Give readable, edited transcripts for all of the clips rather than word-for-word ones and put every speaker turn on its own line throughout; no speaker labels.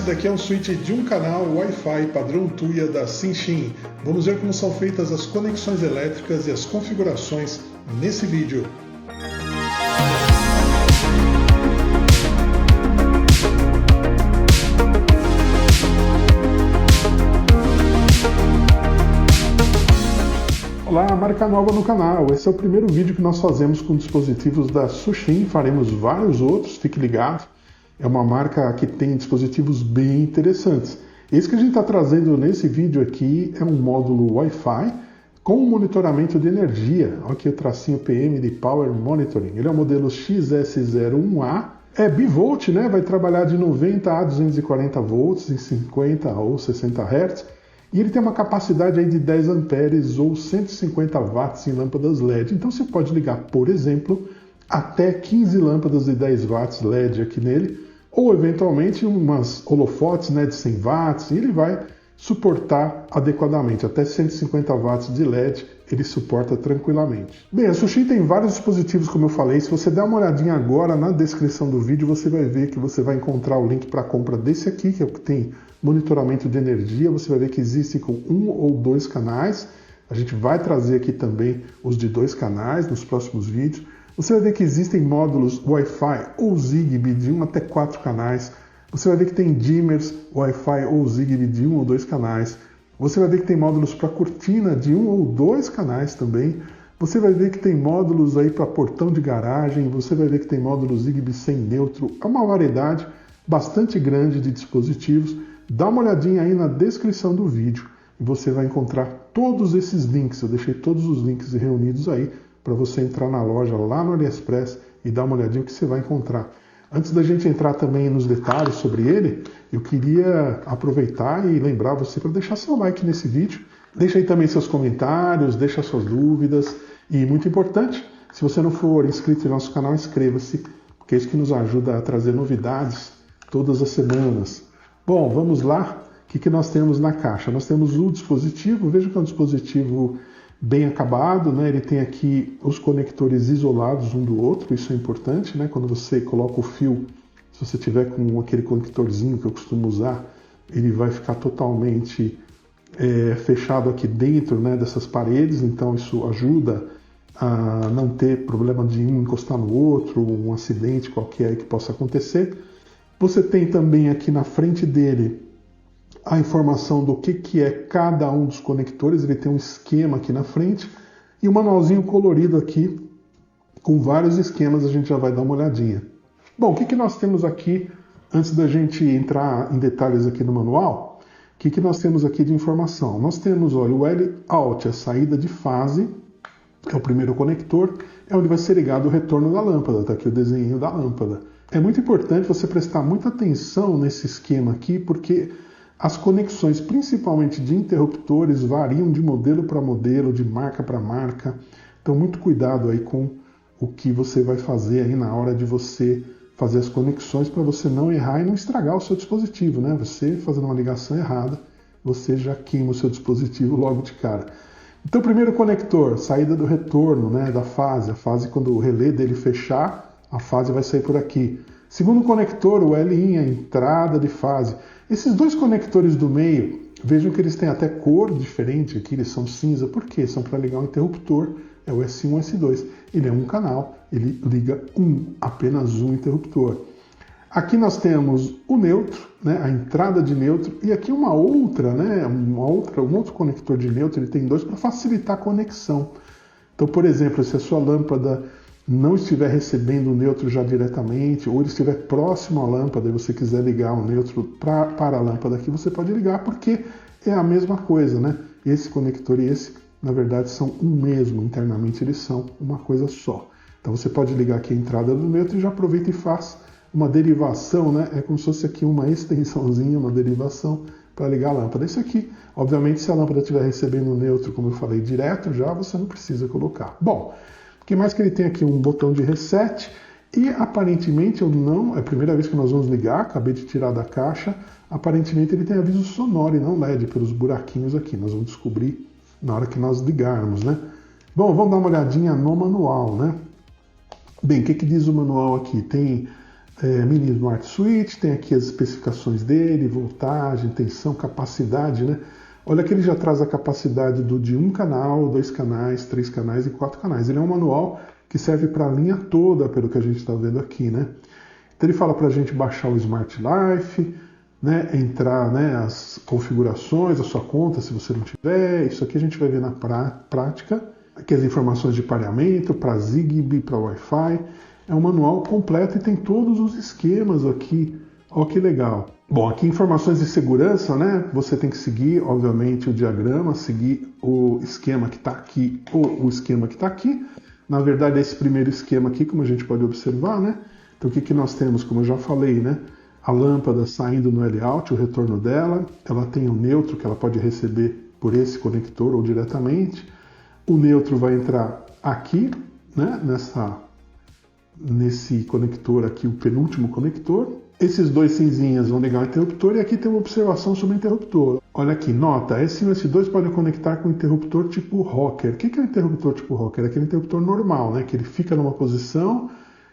daqui é um switch de um canal Wi-Fi padrão Tuya da Cinchin. Vamos ver como são feitas as conexões elétricas e as configurações nesse vídeo. Olá, marca nova no canal. Esse é o primeiro vídeo que nós fazemos com dispositivos da Cinchin. Faremos vários outros, fique ligado. É uma marca que tem dispositivos bem interessantes. Esse que a gente está trazendo nesse vídeo aqui é um módulo Wi-Fi com monitoramento de energia. Olha aqui o tracinho PM de Power Monitoring. Ele é o modelo XS01A. É bivolt, né? Vai trabalhar de 90 a 240 volts em 50 ou 60 Hz. E ele tem uma capacidade aí de 10 amperes ou 150 watts em lâmpadas LED. Então você pode ligar, por exemplo, até 15 lâmpadas de 10 watts LED aqui nele, ou eventualmente umas holofotes, né, de 100 watts, e ele vai suportar adequadamente, até 150 watts de LED ele suporta tranquilamente. Bem, a Cinchin tem vários dispositivos, como eu falei. Se você der uma olhadinha agora na descrição do vídeo, você vai ver que você vai encontrar o link para a compra desse aqui, que é o que tem monitoramento de energia. Você vai ver que existe com 1 ou 2 canais. A gente vai trazer aqui também os de 2 canais nos próximos vídeos. Você vai ver que existem módulos Wi-Fi ou Zigbee de 1 até 4 canais. Você vai ver que tem dimmers Wi-Fi ou Zigbee de 1 ou 2 canais. Você vai ver que tem módulos para cortina de 1 ou 2 canais também. Você vai ver que tem módulos aí para portão de garagem. Você vai ver que tem módulos Zigbee sem neutro. É uma variedade bastante grande de dispositivos. Dá uma olhadinha aí na descrição do vídeo e você vai encontrar todos esses links. Eu deixei todos os links reunidos aí para você entrar na loja lá no AliExpress e dar uma olhadinha que você vai encontrar. Antes da gente entrar também nos detalhes sobre ele, eu queria aproveitar e lembrar você para deixar seu like nesse vídeo. Deixa aí também seus comentários, deixa suas dúvidas. E muito importante, se você não for inscrito no nosso canal, inscreva-se, porque é isso que nos ajuda a trazer novidades todas as semanas. Bom, vamos lá. O que nós temos na caixa? Nós temos o dispositivo. Veja que é um dispositivo bem acabado, né? Ele tem aqui os conectores isolados um do outro, isso é importante, né? Quando você coloca o fio, se você tiver com aquele conectorzinho que eu costumo usar, ele vai ficar totalmente fechado aqui dentro, né, dessas paredes, então isso ajuda a não ter problema de um encostar no outro, um acidente qualquer que possa acontecer. Você tem também aqui na frente dele a informação do que é cada um dos conectores. Ele tem um esquema aqui na frente e um manualzinho colorido aqui com vários esquemas. A gente já vai dar uma olhadinha. Bom, o que nós temos aqui antes da gente entrar em detalhes aqui no manual? O que nós temos aqui de informação? Nós temos, olha, o L-Out, a saída de fase, é o primeiro conector, é onde vai ser ligado o retorno da lâmpada. Está aqui o desenho da lâmpada. É muito importante você prestar muita atenção nesse esquema aqui, porque as conexões, principalmente de interruptores, variam de modelo para modelo, de marca para marca. Então, muito cuidado aí com o que você vai fazer aí na hora de você fazer as conexões, para você não errar e não estragar o seu dispositivo, né? Você fazendo uma ligação errada, você já queima o seu dispositivo logo de cara. Então, primeiro conector, saída do retorno, né, da fase. A fase, quando o relé dele fechar, a fase vai sair por aqui. Segundo conector, o L-in, a entrada de fase. Esses dois conectores do meio, vejam que eles têm até cor diferente aqui, eles são cinza. Por quê? São para ligar um interruptor, é o S1 e o S2. Ele é um canal, ele liga apenas um interruptor. Aqui nós temos o neutro, né, a entrada de neutro, e aqui uma outra, né, um outro conector de neutro, ele tem dois para facilitar a conexão. Então, por exemplo, se a sua lâmpada não estiver recebendo o neutro já diretamente, ou ele estiver próximo à lâmpada e você quiser ligar o neutro para a lâmpada aqui, você pode ligar, porque é a mesma coisa, né? Esse conector e esse, na verdade, são um mesmo, internamente eles são uma coisa só. Então você pode ligar aqui a entrada do neutro e já aproveita e faz uma derivação, né? É como se fosse aqui uma extensãozinha, uma derivação para ligar a lâmpada. Isso aqui, obviamente, se a lâmpada estiver recebendo o neutro, como eu falei, direto, já você não precisa colocar. Bom, o que mais que ele tem aqui? Um botão de reset e aparentemente é a primeira vez que nós vamos ligar, acabei de tirar da caixa, aparentemente ele tem aviso sonoro e não LED pelos buraquinhos aqui, nós vamos descobrir na hora que nós ligarmos, né? Bom, vamos dar uma olhadinha no manual, né? Bem, o que diz o manual aqui? Tem Mini Smart Switch, tem aqui as especificações dele, voltagem, tensão, capacidade, né? Olha que ele já traz a capacidade de 1 canal, 2 canais, 3 canais e 4 canais. Ele é um manual que serve para a linha toda, pelo que a gente está vendo aqui, né? Então ele fala para a gente baixar o Smart Life, né? Entrar, né, as configurações, a sua conta, se você não tiver. Isso aqui a gente vai ver na prática. Aqui as informações de pareamento, para Zigbee, para Wi-Fi. É um manual completo e tem todos os esquemas aqui. Olha que legal. Bom, aqui informações de segurança, né? Você tem que seguir, obviamente, o diagrama, seguir o esquema que está aqui ou o esquema que está aqui. Na verdade, esse primeiro esquema aqui, como a gente pode observar, né? Então, o que nós temos? Como eu já falei, né? A lâmpada saindo no L-out, o retorno dela. Ela tem o neutro que ela pode receber por esse conector ou diretamente. O neutro vai entrar aqui, né? Nesse conector aqui, o penúltimo conector. Esses dois cinzinhas vão ligar o interruptor e aqui tem uma observação sobre o interruptor. Olha aqui, nota, esse USB2 pode conectar com o interruptor tipo rocker. O que é o interruptor tipo rocker? É aquele interruptor normal, né? Que ele fica numa posição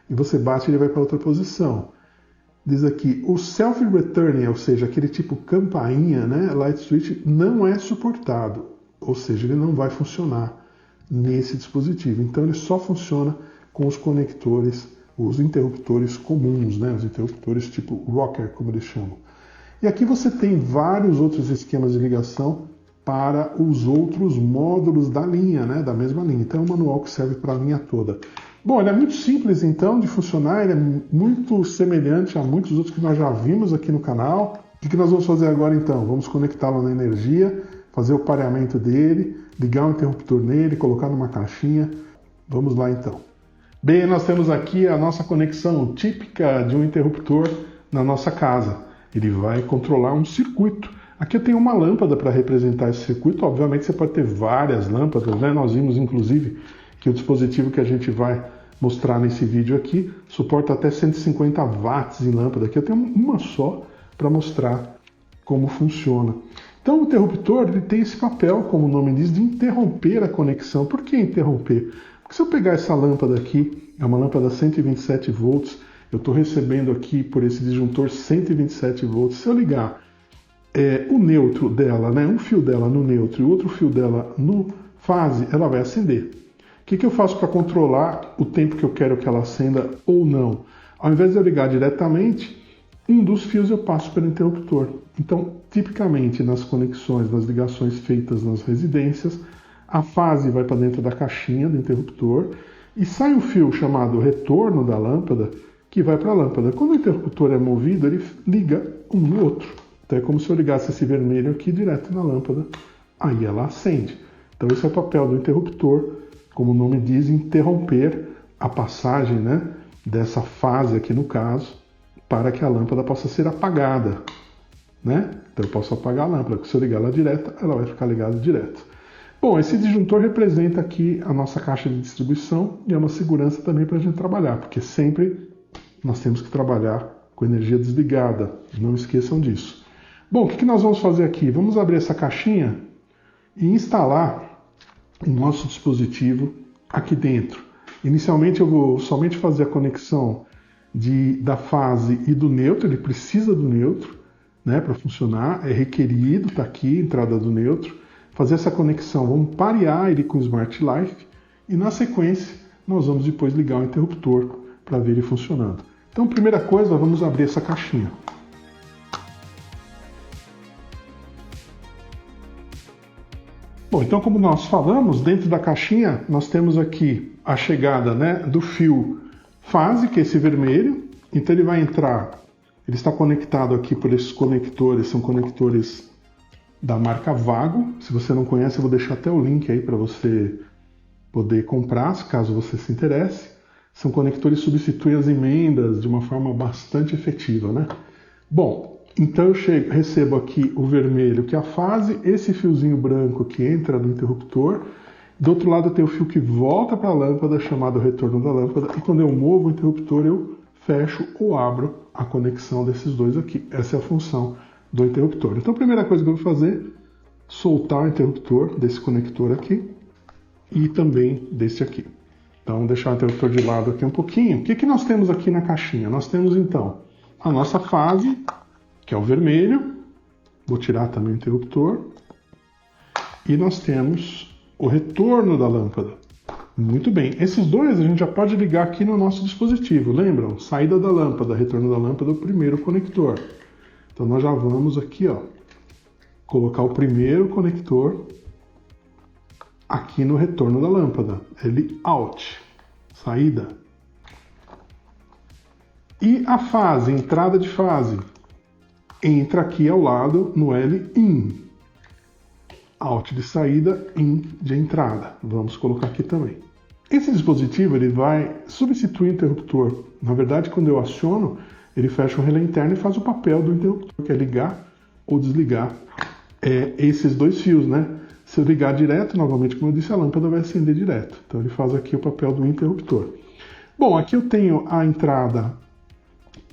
e você bate e ele vai para outra posição. Diz aqui, o self-returning, ou seja, aquele tipo campainha, né? Light switch, não é suportado. Ou seja, ele não vai funcionar nesse dispositivo. Então ele só funciona com os conectores, os interruptores comuns, né? Os interruptores tipo rocker, como eles chamam. E aqui você tem vários outros esquemas de ligação para os outros módulos da linha, né? Da mesma linha. Então é um manual que serve para a linha toda. Bom, ele é muito simples então de funcionar, ele é muito semelhante a muitos outros que nós já vimos aqui no canal. O que nós vamos fazer agora então? Vamos conectá-lo na energia, fazer o pareamento dele, ligar um interruptor nele, colocar numa caixinha. Vamos lá então. Bem, nós temos aqui a nossa conexão típica de um interruptor na nossa casa. Ele vai controlar um circuito. Aqui eu tenho uma lâmpada para representar esse circuito. Obviamente você pode ter várias lâmpadas, né? Nós vimos inclusive que o dispositivo que a gente vai mostrar nesse vídeo aqui suporta até 150 watts em lâmpada. Aqui eu tenho uma só para mostrar como funciona. Então o interruptor ele tem esse papel, como o nome diz, de interromper a conexão. Por que interromper? Porque se eu pegar essa lâmpada aqui, é uma lâmpada 127 volts, eu estou recebendo aqui por esse disjuntor 127 volts. Se eu ligar o neutro dela, né, um fio dela no neutro e outro fio dela no fase, ela vai acender. O que eu faço para controlar o tempo que eu quero que ela acenda ou não? Ao invés de eu ligar diretamente, um dos fios eu passo pelo interruptor. Então, tipicamente nas conexões, nas ligações feitas nas residências, a fase vai para dentro da caixinha do interruptor e sai um fio chamado retorno da lâmpada que vai para a lâmpada. Quando o interruptor é movido, ele liga um no outro. Então é como se eu ligasse esse vermelho aqui direto na lâmpada, aí ela acende. Então esse é o papel do interruptor, como o nome diz, interromper a passagem, né, dessa fase aqui no caso, para que a lâmpada possa ser apagada, né? Então eu posso apagar a lâmpada, porque se eu ligar ela direto, ela vai ficar ligada direto. Bom, esse disjuntor representa aqui a nossa caixa de distribuição e é uma segurança também para a gente trabalhar, porque sempre nós temos que trabalhar com energia desligada, não esqueçam disso. Bom, o que nós vamos fazer aqui? Vamos abrir essa caixinha e instalar o nosso dispositivo aqui dentro. Inicialmente eu vou somente fazer a conexão da fase e do neutro, ele precisa do neutro, né, para funcionar, é requerido, está aqui a entrada do neutro. Fazer essa conexão, vamos parear ele com o Smart Life e na sequência nós vamos depois ligar o interruptor para ver ele funcionando. Então, primeira coisa, vamos abrir essa caixinha. Bom, então como nós falamos, dentro da caixinha nós temos aqui a chegada, né, do fio fase, que é esse vermelho. Então ele vai entrar, ele está conectado aqui por esses conectores, são conectores da marca Vago. Se você não conhece, eu vou deixar até o link aí para você poder comprar, caso você se interesse. São conectores que substituem as emendas de uma forma bastante efetiva, né? Bom, então eu recebo aqui o vermelho, que é a fase, esse fiozinho branco que entra no interruptor. Do outro lado tem o fio que volta para a lâmpada, chamado retorno da lâmpada. E quando eu movo o interruptor, eu fecho ou abro a conexão desses dois aqui. Essa é a função do interruptor. Então a primeira coisa que eu vou fazer, soltar o interruptor desse conector aqui e também desse aqui. Então, vou deixar o interruptor de lado aqui um pouquinho. O que nós temos aqui na caixinha? Nós temos, então, a nossa fase, que é o vermelho. Vou tirar também o interruptor. E nós temos o retorno da lâmpada. Muito bem. Esses dois a gente já pode ligar aqui no nosso dispositivo. Lembram? Saída da lâmpada, retorno da lâmpada, o primeiro conector. Então, nós já vamos aqui, ó, colocar o primeiro conector aqui no retorno da lâmpada, L out, saída. E a fase, entrada de fase, entra aqui ao lado no L in, out de saída, in de entrada. Vamos colocar aqui também. Esse dispositivo ele vai substituir o interruptor. Na verdade, quando eu aciono, ele fecha o relé interno e faz o papel do interruptor, que é ligar ou desligar esses dois fios, né? Se eu ligar direto, novamente, como eu disse, a lâmpada vai acender direto. Então ele faz aqui o papel do interruptor. Bom, aqui eu tenho a entrada,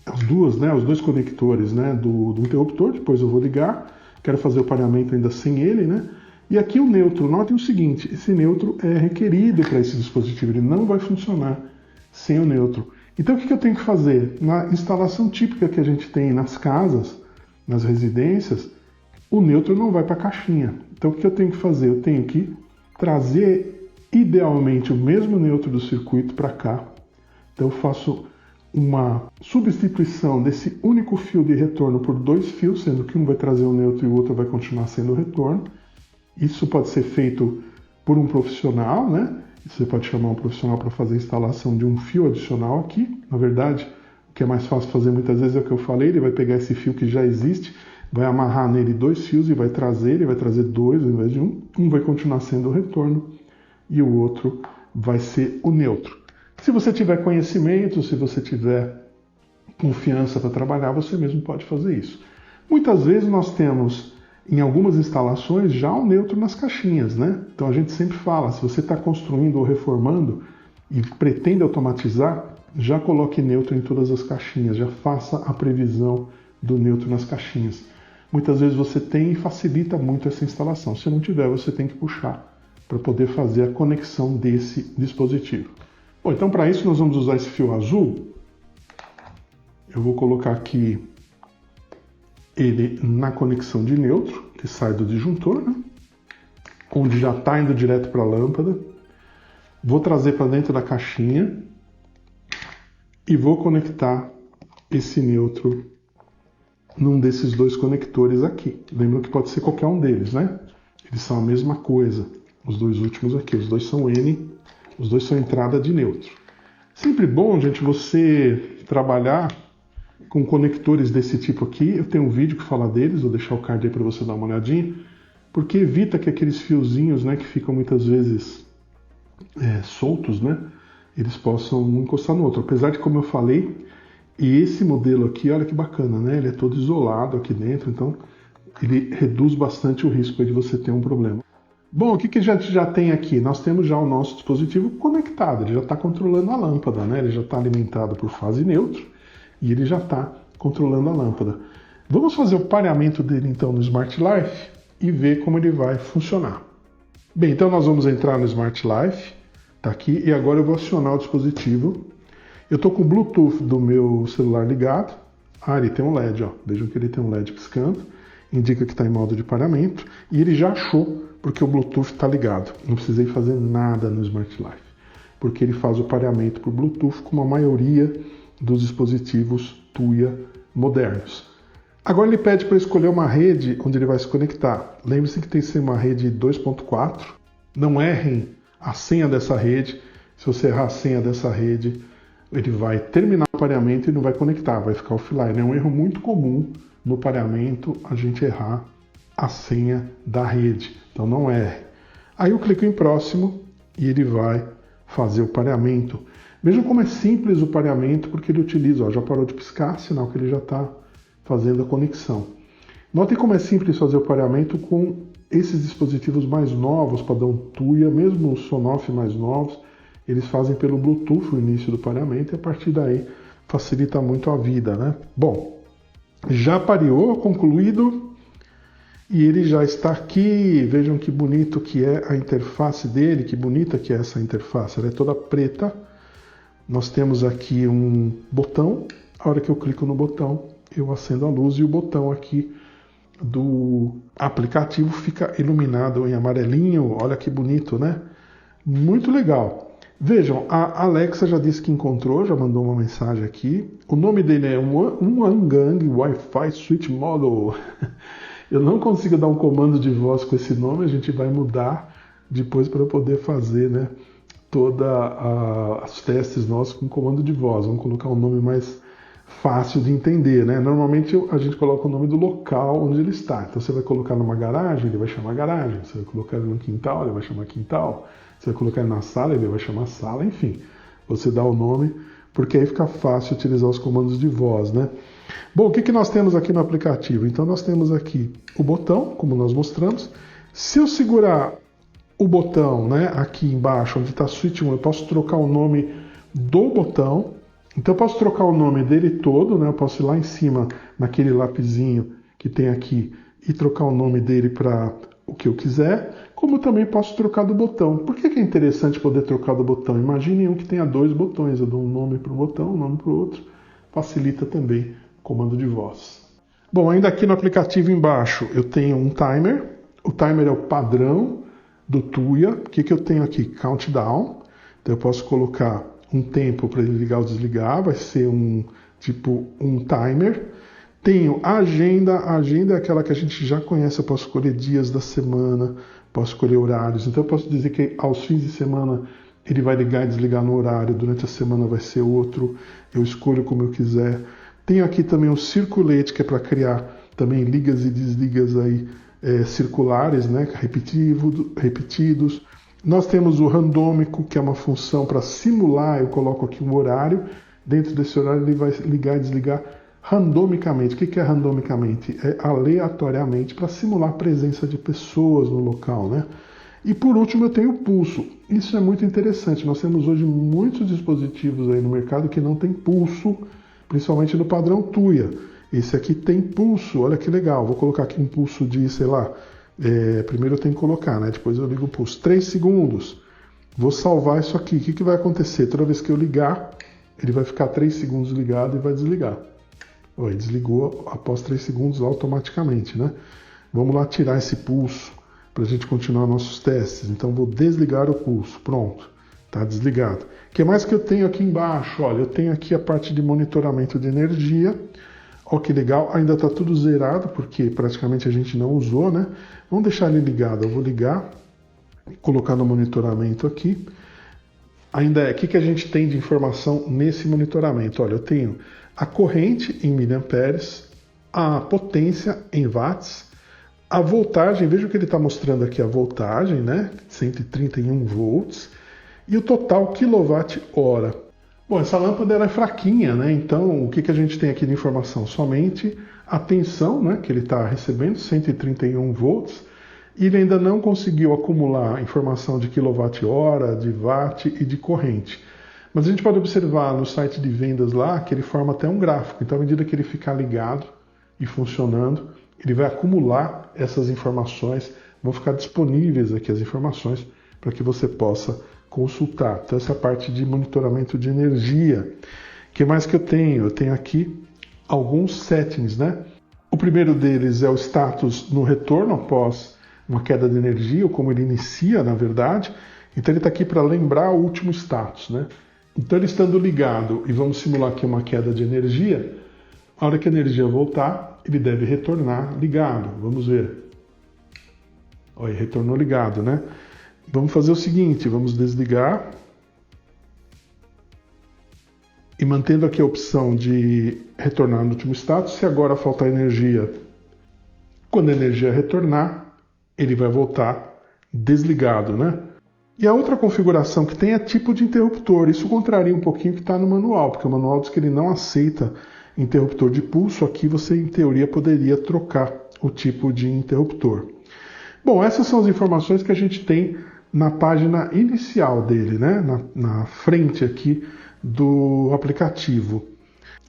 as duas, né, os dois conectores, né, do interruptor. Depois eu vou ligar. Quero fazer o pareamento ainda sem ele, né? E aqui o neutro. Notem o seguinte, esse neutro é requerido para esse dispositivo. Ele não vai funcionar sem o neutro. Então o que eu tenho que fazer? Na instalação típica que a gente tem nas casas, nas residências, o neutro não vai para a caixinha. Então o que eu tenho que fazer? Eu tenho que trazer idealmente o mesmo neutro do circuito para cá. Então eu faço uma substituição desse único fio de retorno por dois fios, sendo que um vai trazer o neutro e o outro vai continuar sendo o retorno. Isso pode ser feito por um profissional, né? Você pode chamar um profissional para fazer a instalação de um fio adicional aqui. Na verdade, o que é mais fácil fazer muitas vezes é o que eu falei, ele vai pegar esse fio que já existe, vai amarrar nele dois fios e vai trazer dois ao invés de um. Um vai continuar sendo o retorno e o outro vai ser o neutro. Se você tiver conhecimento, se você tiver confiança para trabalhar, você mesmo pode fazer isso. Muitas vezes nós temos, em algumas instalações, já o neutro nas caixinhas, né? Então a gente sempre fala, se você está construindo ou reformando e pretende automatizar, já coloque neutro em todas as caixinhas, já faça a previsão do neutro nas caixinhas. Muitas vezes você tem e facilita muito essa instalação. Se não tiver, você tem que puxar para poder fazer a conexão desse dispositivo. Bom, então para isso nós vamos usar esse fio azul. Eu vou colocar aqui ele na conexão de neutro, que sai do disjuntor, né? Onde já está indo direto para a lâmpada. Vou trazer para dentro da caixinha e vou conectar esse neutro num desses dois conectores aqui. Lembra que pode ser qualquer um deles, né? Eles são a mesma coisa. Os dois últimos aqui, os dois são N, os dois são entrada de neutro. Sempre bom, gente, você trabalhar com conectores desse tipo aqui. Eu tenho um vídeo que fala deles, vou deixar o card aí para você dar uma olhadinha, porque evita que aqueles fiozinhos, né, que ficam muitas vezes soltos, né, eles possam um encostar no outro. Apesar de, como eu falei, e esse modelo aqui, olha que bacana, né? Ele é todo isolado aqui dentro, então ele reduz bastante o risco de você ter um problema. Bom, o que a gente já tem aqui? Nós temos já o nosso dispositivo conectado, ele já está controlando a lâmpada, né? Ele já está alimentado por fase neutro e ele já está controlando a lâmpada. Vamos fazer o pareamento dele então no Smart Life e ver como ele vai funcionar. Bem, então nós vamos entrar no Smart Life, tá aqui, e agora eu vou acionar o dispositivo. Eu estou com o Bluetooth do meu celular ligado. Ah, ele tem um LED, ó. Vejam que ele tem um LED piscando. Indica que está em modo de pareamento. E ele já achou, porque o Bluetooth está ligado. Não precisei fazer nada no Smart Life, porque ele faz o pareamento por Bluetooth como a maioria dos dispositivos Tuya modernos. Agora ele pede para escolher uma rede onde ele vai se conectar. Lembre-se que tem que ser uma rede 2.4. Não errem a senha dessa rede. Se você errar a senha dessa rede, ele vai terminar o pareamento e não vai conectar, vai ficar offline. É um erro muito comum no pareamento a gente errar a senha da rede. Então não erre. Aí eu clico em próximo e ele vai fazer o pareamento. Vejam como é simples o pareamento, porque ele utiliza, ó, já parou de piscar, sinal que ele já está fazendo a conexão. Notem como é simples fazer o pareamento com esses dispositivos mais novos, padrão Tuya, mesmo os Sonoff mais novos, eles fazem pelo Bluetooth o início do pareamento e a partir daí facilita muito a vida, né? Bom, já pareou, concluído. E ele já está aqui. Vejam que bonito que é a interface dele, que bonita que é essa interface. Ela é toda preta. Nós temos aqui um botão. A hora que eu clico no botão, eu acendo a luz e o botão aqui do aplicativo fica iluminado em amarelinho. Olha que bonito, né? Muito legal. Vejam, a Alexa já disse que encontrou, já mandou uma mensagem aqui. O nome dele é Wangang Wi-Fi Switch Model. Eu não consigo dar um comando de voz com esse nome, a gente vai mudar depois para eu poder fazer, né, os testes nossos com comando de voz. Vamos colocar um nome mais fácil de entender, né? Normalmente a gente coloca o nome do local onde ele está. Então você vai colocar numa garagem, ele vai chamar garagem. Você vai colocar no quintal, ele vai chamar quintal. Você vai colocar na sala, ele vai chamar sala. Enfim, você dá o nome, porque aí fica fácil utilizar os comandos de voz, né? Bom, o que nós temos aqui no aplicativo? Então nós temos aqui o botão, como nós mostramos. Se eu segurar o botão, né, aqui embaixo, onde está Switch 1, eu posso trocar o nome do botão. Então eu posso trocar o nome dele todo, né? Eu posso ir lá em cima, naquele lapisinho que tem aqui, e trocar o nome dele para o que eu quiser, como eu também posso trocar do botão. Por que é interessante poder trocar do botão? Imagine um que tenha dois botões, eu dou um nome para um botão, um nome para o outro, facilita também o comando de voz. Bom, ainda aqui no aplicativo embaixo eu tenho um timer, o timer é o padrão do Tuya. O que eu tenho aqui? Countdown, então eu posso colocar um tempo para ele ligar ou desligar, vai ser um timer. Tenho a agenda é aquela que a gente já conhece, eu posso escolher dias da semana, posso escolher horários, então eu posso dizer que aos fins de semana ele vai ligar e desligar no horário, durante a semana vai ser outro, eu escolho como eu quiser. Tenho aqui também o Circulate, que é para criar também ligas e desligas aí, circulares, né, repetidos. Nós temos o randômico, que é uma função para simular, eu coloco aqui um horário, dentro desse horário ele vai ligar e desligar randomicamente. O que é randomicamente? É aleatoriamente, para simular a presença de pessoas no local, né? E por último eu tenho o pulso. Isso é muito interessante, nós temos hoje muitos dispositivos aí no mercado que não tem pulso, principalmente no padrão Tuya. Esse aqui tem pulso, olha que legal, vou colocar aqui um pulso de, sei lá, primeiro eu tenho que colocar, né? Depois eu ligo o pulso. 3 segundos. Vou salvar isso aqui. O que vai acontecer? Toda vez que eu ligar, ele vai ficar 3 segundos ligado e vai desligar. Ele desligou após 3 segundos automaticamente, né? Vamos lá tirar esse pulso para a gente continuar nossos testes. Então vou desligar o pulso. Pronto. Está desligado. O que mais que eu tenho aqui embaixo? Olha, eu tenho aqui a parte de monitoramento de energia. Olha que legal, ainda está tudo zerado, porque praticamente a gente não usou, né? Vamos deixar ele ligado, eu vou ligar, colocar no monitoramento aqui. Ainda o que a gente tem de informação nesse monitoramento? Olha, eu tenho a corrente em miliamperes, a potência em watts, a voltagem, veja o que ele está mostrando aqui, a voltagem, né? 131 volts, e o total quilowatt-hora. Bom, essa lâmpada ela é fraquinha, né? Então, o que a gente tem aqui de informação? Somente a tensão, né, que ele está recebendo, 131 volts, e ele ainda não conseguiu acumular informação de quilowatt-hora, de watt e de corrente. Mas a gente pode observar no site de vendas lá que ele forma até um gráfico. Então, à medida que ele ficar ligado e funcionando, ele vai acumular essas informações, vão ficar disponíveis aqui as informações para que você possa consultar. Então essa é a parte de monitoramento de energia. O que mais que eu tenho? Eu tenho aqui alguns settings, né? O primeiro deles é o status no retorno após uma queda de energia, ou como ele inicia, na verdade. Então ele está aqui para lembrar o último status, né? Então ele estando ligado, e vamos simular aqui uma queda de energia, a hora que a energia voltar, ele deve retornar ligado. Vamos ver. Olha, retornou ligado, né? Vamos fazer o seguinte, vamos desligar e mantendo aqui a opção de retornar no último status. Se agora faltar energia, quando a energia retornar, ele vai voltar desligado, né? E a outra configuração que tem é tipo de interruptor. Isso contraria um pouquinho o que está no manual, porque o manual diz que ele não aceita interruptor de pulso. Aqui você, em teoria, poderia trocar o tipo de interruptor. Bom, essas são as informações que a gente tem na página inicial dele, né? Na frente aqui do aplicativo.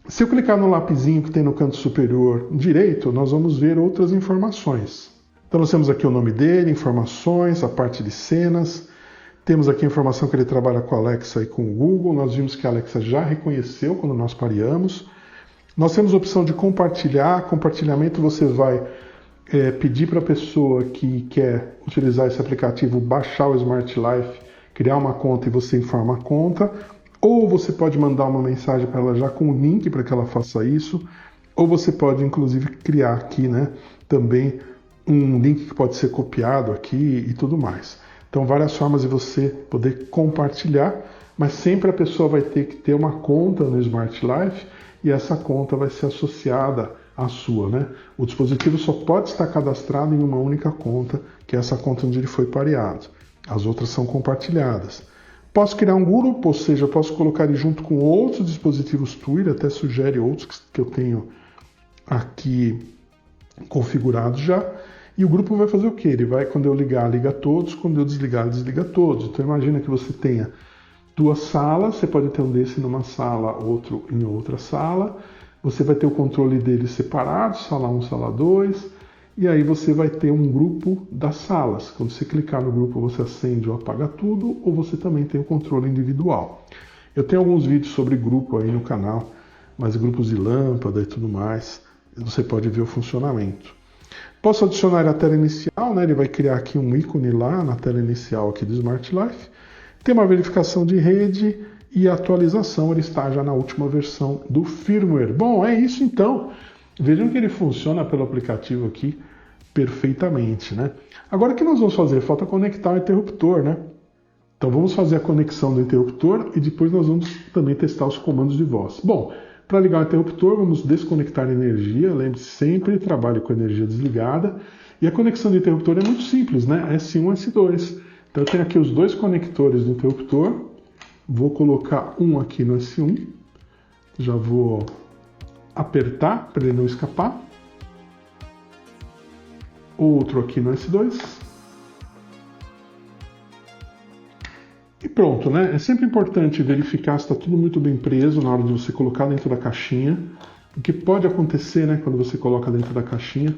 Se eu clicar no lapisinho que tem no canto superior direito, nós vamos ver outras informações. Então nós temos aqui o nome dele, informações, a parte de cenas. Temos aqui a informação que ele trabalha com a Alexa e com o Google. Nós vimos que a Alexa já reconheceu quando nós pareamos. Nós temos a opção de compartilhar. Compartilhamento você vai pedir para a pessoa que quer utilizar esse aplicativo baixar o Smart Life, criar uma conta e você informa a conta. Ou você pode mandar uma mensagem para ela já com o link para que ela faça isso. Ou você pode inclusive criar aqui, né, também um link que pode ser copiado aqui e tudo mais. Então, várias formas de você poder compartilhar, mas sempre a pessoa vai ter que ter uma conta no Smart Life e essa conta vai ser associada à sua, né? O dispositivo só pode estar cadastrado em uma única conta, que é essa conta onde ele foi pareado. As outras são compartilhadas. Posso criar um grupo, ou seja, eu posso colocar ele junto com outros dispositivos TUI, ele até sugere outros que eu tenho aqui configurados já. E o grupo vai fazer o quê? Ele vai, quando eu ligar, liga todos, quando eu desligar, desliga todos. Então imagina que você tenha 2 salas, você pode ter um desse numa sala, outro em outra sala. Você vai ter o controle deles separados, sala 1, sala 2. E aí você vai ter um grupo das salas. Quando você clicar no grupo, você acende ou apaga tudo, ou você também tem o controle individual. Eu tenho alguns vídeos sobre grupo aí no canal, mas grupos de lâmpada e tudo mais, você pode ver o funcionamento. Posso adicionar a tela inicial, né? Ele vai criar aqui um ícone lá na tela inicial aqui do Smart Life. Tem uma verificação de rede e atualização, ele está já na última versão do firmware. Bom, é isso então. Vejam que ele funciona pelo aplicativo aqui perfeitamente, né? Agora o que nós vamos fazer? Falta conectar o interruptor, né? Então vamos fazer a conexão do interruptor e depois nós vamos também testar os comandos de voz. Bom, para ligar o interruptor, vamos desconectar a energia. Lembre-se sempre, trabalhe com a energia desligada. E a conexão do interruptor é muito simples, né? S1 e S2. Então eu tenho aqui os 2 conectores do interruptor. Vou colocar um aqui no S1. Já vou apertar para ele não escapar. Outro aqui no S2. E pronto, né? É sempre importante verificar se está tudo muito bem preso na hora de você colocar dentro da caixinha. O que pode acontecer, né, quando você coloca dentro da caixinha,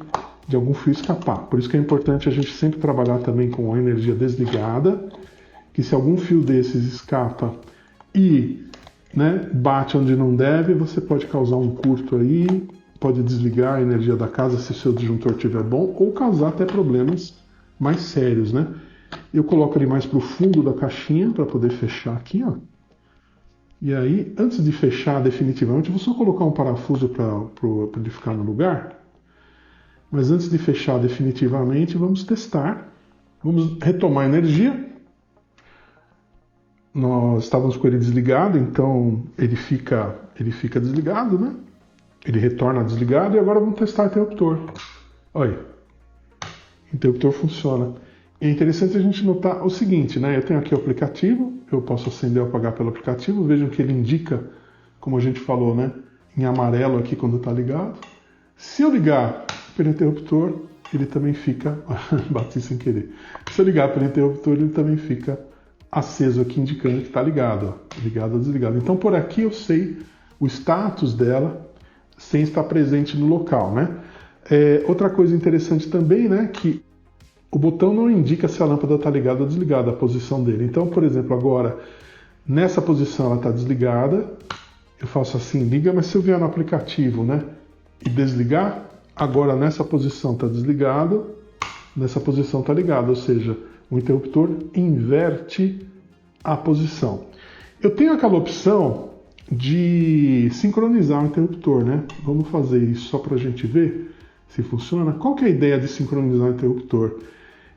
de algum fio escapar. Por isso que é importante a gente sempre trabalhar também com a energia desligada, que se algum fio desses escapa e, né, bate onde não deve, você pode causar um curto aí, pode desligar a energia da casa se o seu disjuntor estiver bom, ou causar até problemas mais sérios, né? Eu coloco ele mais para o fundo da caixinha para poder fechar aqui, ó. E aí, antes de fechar definitivamente, eu vou só colocar um parafuso para ele ficar no lugar. Mas antes de fechar definitivamente, vamos testar. Vamos retomar a energia. Nós estávamos com ele desligado, então ele fica desligado, né? Ele retorna desligado e agora vamos testar o interruptor. Olha, o interruptor funciona. É interessante a gente notar o seguinte, né? Eu tenho aqui o aplicativo, eu posso acender ou apagar pelo aplicativo. Vejam que ele indica, como a gente falou, né, em amarelo aqui quando está ligado. Se eu ligar pelo interruptor, ele também fica... Bati sem querer. Se eu ligar pelo interruptor, ele também fica aceso aqui, indicando que está ligado, ó, ligado ou desligado. Então, por aqui eu sei o status dela sem estar presente no local, né? Outra coisa interessante também, né, que o botão não indica se a lâmpada está ligada ou desligada, a posição dele. Então, por exemplo, agora, nessa posição ela está desligada, eu faço assim, liga, mas se eu vier no aplicativo, né, e desligar, agora nessa posição está desligado, nessa posição está ligado, ou seja, o interruptor inverte a posição. Eu tenho aquela opção de sincronizar o interruptor, né? Vamos fazer isso só para a gente ver se funciona. Qual que é a ideia de sincronizar o interruptor?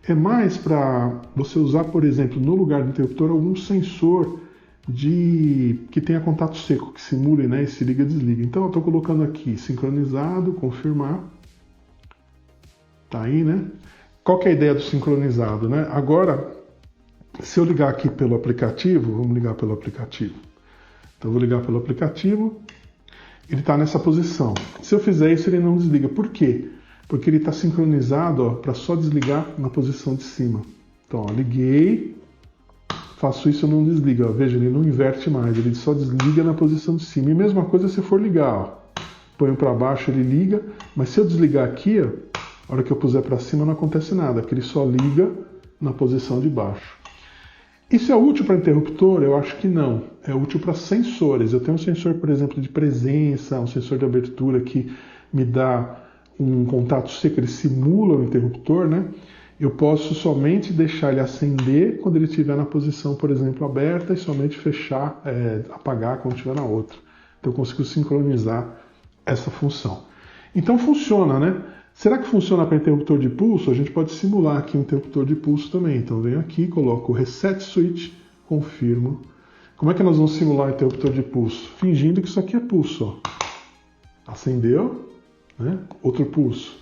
É mais para você usar, por exemplo, no lugar do interruptor, algum sensor que tenha contato seco, que simule, né, e se liga e desliga. Então eu estou colocando aqui sincronizado, confirmar. Tá aí, né? Qual que é a ideia do sincronizado, né? Agora, se eu ligar aqui pelo aplicativo, vamos ligar pelo aplicativo. Então eu vou ligar pelo aplicativo, ele está nessa posição. Se eu fizer isso, ele não desliga. Por quê? Porque ele está sincronizado para só desligar na posição de cima. Então, ó, liguei, faço isso e não desliga. Ó, veja, ele não inverte mais, ele só desliga na posição de cima. E mesma coisa se for ligar. Ó, ponho para baixo, ele liga, mas se eu desligar aqui, ó, A hora que eu puser para cima não acontece nada, porque ele só liga na posição de baixo. Isso é útil para interruptor? Eu acho que não. É útil para sensores. Eu tenho um sensor, por exemplo, de presença, um sensor de abertura que me dá um contato seco, ele simula o interruptor, né? Eu posso somente deixar ele acender quando ele estiver na posição, por exemplo, aberta e somente fechar, apagar quando estiver na outra. Então eu consigo sincronizar essa função. Então funciona, né? Será que funciona para interruptor de pulso? A gente pode simular aqui um interruptor de pulso também. Então venho aqui, coloco o Reset Switch, confirmo. Como é que nós vamos simular o interruptor de pulso? Fingindo que isso aqui é pulso. Ó. Acendeu, né? Outro pulso.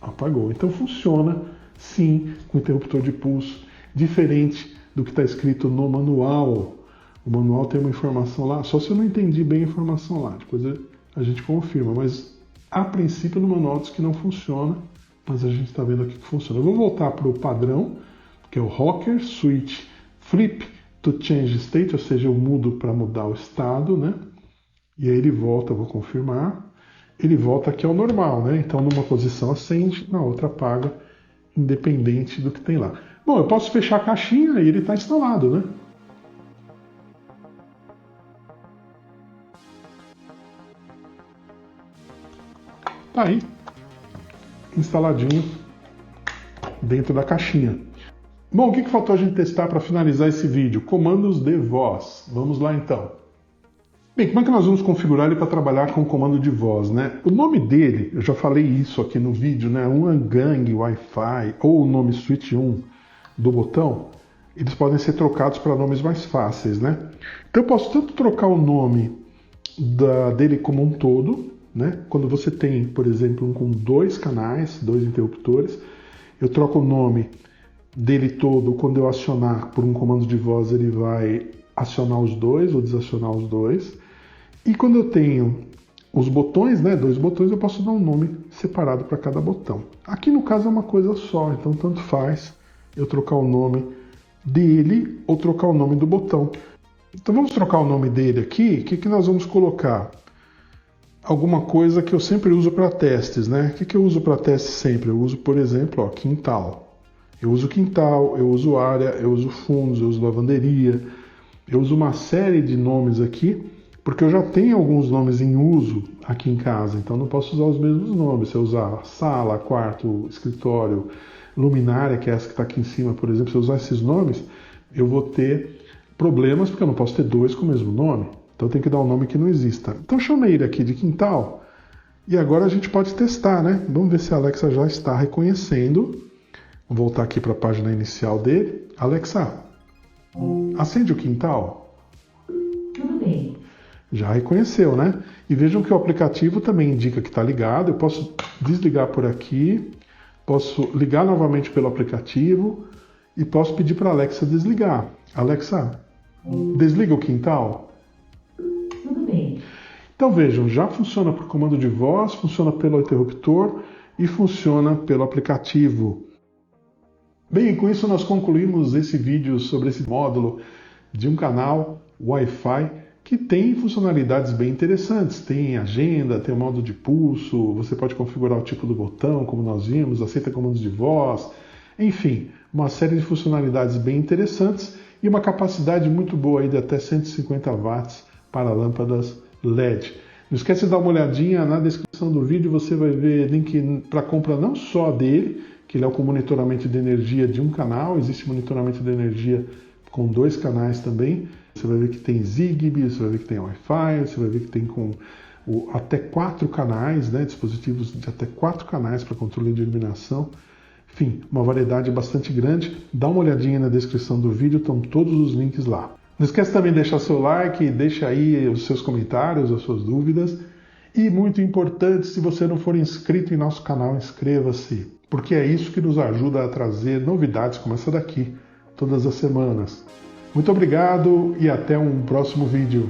Apagou. Então funciona, sim, com interruptor de pulso, diferente do que está escrito no manual. O manual tem uma informação lá, só se eu não entendi bem a informação lá. Depois a gente confirma, mas a princípio no manual diz que não funciona, mas a gente está vendo aqui que funciona. Eu vou voltar para o padrão, que é o Rocker Switch Flip to Change State, ou seja, eu mudo para mudar o estado, né? E aí ele volta, vou confirmar, ele volta aqui ao normal, né? Então numa posição acende, na outra apaga, independente do que tem lá. Bom, eu posso fechar a caixinha e ele está instalado, né? Tá aí, instaladinho dentro da caixinha. Bom, o que faltou a gente testar para finalizar esse vídeo? Comandos de voz. Vamos lá então. Bem, como é que nós vamos configurar ele para trabalhar com comando de voz, né? O nome dele, eu já falei isso aqui no vídeo, né? Um Gang Wi-Fi ou o nome Switch 1 do botão, eles podem ser trocados para nomes mais fáceis, né? Então eu posso tanto trocar o nome dele como um todo, né? Quando você tem, por exemplo, um com 2 canais, 2 interruptores, eu troco o nome dele todo. Quando eu acionar por um comando de voz, ele vai acionar os 2 ou desacionar os 2. E quando eu tenho os botões, né, 2 botões, eu posso dar um nome separado para cada botão. Aqui no caso é uma coisa só, então tanto faz eu trocar o nome dele ou trocar o nome do botão. Então vamos trocar o nome dele aqui. O que nós vamos colocar? Alguma coisa que eu sempre uso para testes, né? O que eu uso para testes sempre? Eu uso, por exemplo, ó, quintal. Eu uso quintal, eu uso área, eu uso fundos, eu uso lavanderia. Eu uso uma série de nomes aqui, porque eu já tenho alguns nomes em uso aqui em casa, então não posso usar os mesmos nomes. Se eu usar sala, quarto, escritório, luminária, que é essa que está aqui em cima, por exemplo, se eu usar esses nomes, eu vou ter problemas, porque eu não posso ter 2 com o mesmo nome. Então tem que dar um nome que não exista. Então chamei ele aqui de quintal. E agora a gente pode testar, né? Vamos ver se a Alexa já está reconhecendo. Vou voltar aqui para a página inicial dele. Alexa, acende o quintal.
Tudo bem.
Já reconheceu, né? E vejam que o aplicativo também indica que está ligado. Eu posso desligar por aqui. Posso ligar novamente pelo aplicativo. E posso pedir para a Alexa desligar. Alexa, desliga o quintal. Então vejam, já funciona por comando de voz, funciona pelo interruptor e funciona pelo aplicativo. Bem, com isso nós concluímos esse vídeo sobre esse módulo de um canal Wi-Fi que tem funcionalidades bem interessantes. Tem agenda, tem o modo de pulso, você pode configurar o tipo do botão, como nós vimos, aceita comandos de voz, enfim, uma série de funcionalidades bem interessantes e uma capacidade muito boa aí de até 150 watts para lâmpadas LED. Não esquece de dar uma olhadinha na descrição do vídeo, você vai ver link para compra não só dele, que ele é com monitoramento de energia de um canal, existe monitoramento de energia com 2 canais também. Você vai ver que tem Zigbee, você vai ver que tem Wi-Fi, você vai ver que tem com até 4 canais, né, dispositivos de até 4 canais para controle de iluminação. Enfim, uma variedade bastante grande. Dá uma olhadinha na descrição do vídeo, estão todos os links lá. Não esquece também de deixar seu like, deixa aí os seus comentários, as suas dúvidas. E muito importante, se você não for inscrito em nosso canal, inscreva-se, porque é isso que nos ajuda a trazer novidades como essa daqui, todas as semanas. Muito obrigado e até um próximo vídeo.